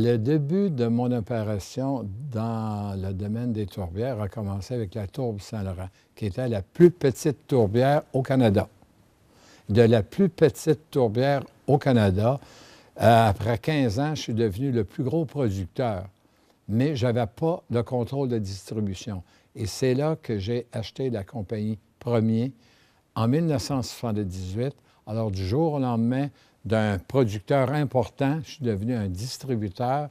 Le début de mon opération dans le domaine des tourbières a commencé avec la tourbe Saint-Laurent, qui était la plus petite tourbière au Canada. De la plus petite tourbière au Canada, après 15 ans, je suis devenu le plus gros producteur, mais je n'avais pas le contrôle de distribution. Et c'est là que j'ai acheté la compagnie Premier en 1978. Alors, du jour au lendemain, d'un producteur important, je suis devenu un distributeur,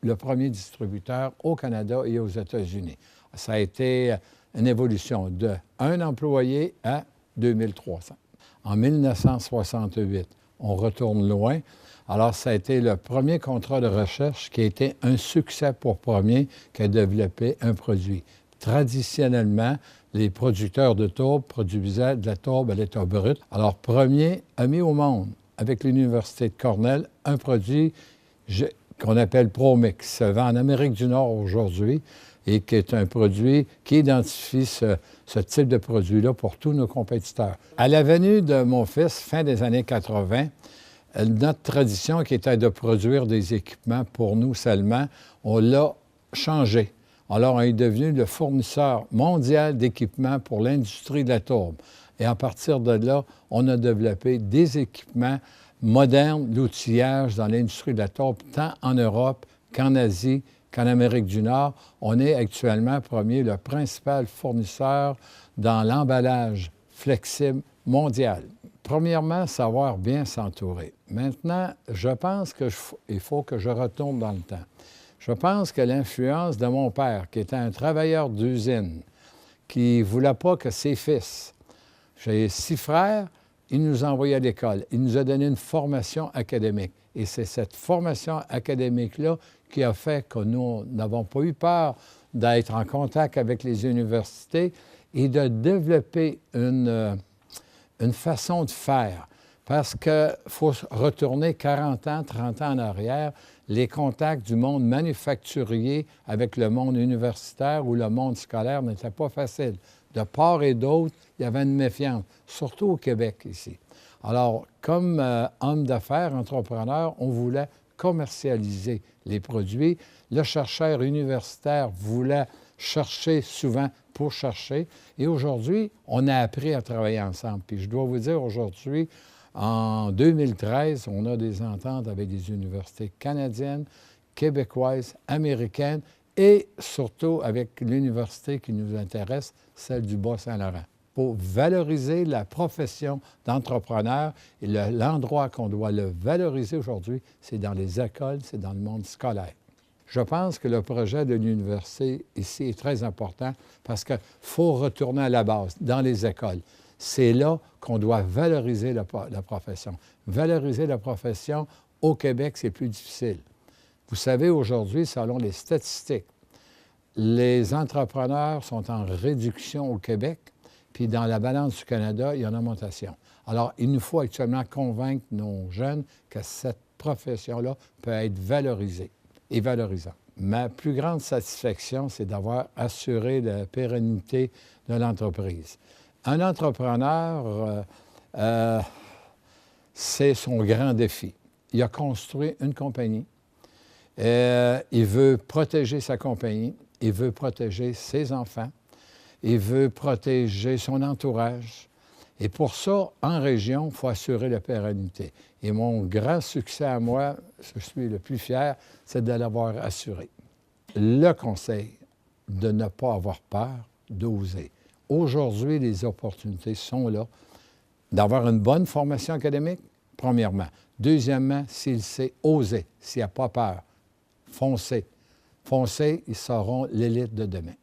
le premier distributeur au Canada et aux États-Unis. Ça a été une évolution de 1 employé à 2300. En 1968, on retourne loin. Alors, ça a été le premier contrat de recherche qui a été un succès pour Premier, qui a développé un produit. Traditionnellement, les producteurs de tourbe produisaient de la tourbe à l'état brut. Alors, Premier a mis au monde, avec l'Université de Cornell, un produit qu'on appelle ProMix, qui se vend en Amérique du Nord aujourd'hui et qui est un produit qui identifie ce type de produit-là pour tous nos compétiteurs. À la venue de mon fils, fin des années 80, notre tradition qui était de produire des équipements pour nous seulement, on l'a changé. Alors, on est devenu le fournisseur mondial d'équipements pour l'industrie de la tourbe. Et à partir de là, on a développé des équipements modernes d'outillage dans l'industrie de la tourbe, tant en Europe qu'en Asie, qu'en Amérique du Nord. On est actuellement, Premier, le principal fournisseur dans l'emballage flexible mondial. Premièrement, savoir bien s'entourer. Maintenant, je pense qu'il faut que je retourne dans le temps. Je pense que l'influence de mon père, qui était un travailleur d'usine, qui ne voulait pas que ses fils, j'ai 6 frères, il nous a envoyés à l'école. Il nous a donné une formation académique. Et c'est cette formation académique-là qui a fait que nous n'avons pas eu peur d'être en contact avec les universités et de développer une façon de faire. Parce qu'il faut retourner 40 ans, 30 ans en arrière, les contacts du monde manufacturier avec le monde universitaire ou le monde scolaire n'étaient pas faciles. De part et d'autre, il y avait une méfiance, surtout au Québec ici. Alors, comme homme d'affaires, entrepreneur, on voulait commercialiser les produits. Le chercheur universitaire voulait chercher souvent pour chercher. Et aujourd'hui, on a appris à travailler ensemble. Puis je dois vous dire, aujourd'hui, en 2013, on a des ententes avec des universités canadiennes, québécoises, américaines et surtout avec l'université qui nous intéresse, celle du Bas-Saint-Laurent. Pour valoriser la profession d'entrepreneur, et l'endroit qu'on doit le valoriser aujourd'hui, c'est dans les écoles, c'est dans le monde scolaire. Je pense que le projet de l'université ici est très important parce qu'il faut retourner à la base, dans les écoles. C'est là qu'on doit valoriser la profession. Valoriser la profession, au Québec, c'est plus difficile. Vous savez, aujourd'hui, selon les statistiques, les entrepreneurs sont en réduction au Québec, puis dans la balance du Canada, il y a une augmentation. Alors, il nous faut actuellement convaincre nos jeunes que cette profession-là peut être valorisée et valorisante. Ma plus grande satisfaction, c'est d'avoir assuré la pérennité de l'entreprise. Un entrepreneur, c'est son grand défi. Il a construit une compagnie. Il veut protéger sa compagnie. Il veut protéger ses enfants. Il veut protéger son entourage. Et pour ça, en région, il faut assurer la pérennité. Et mon grand succès à moi, je suis le plus fier, c'est de l'avoir assuré. Le conseil, de ne pas avoir peur, d'oser. Aujourd'hui, les opportunités sont là. D'avoir une bonne formation académique, premièrement. Deuxièmement, s'il sait oser, s'il n'a pas peur, foncez. Foncez, ils seront l'élite de demain.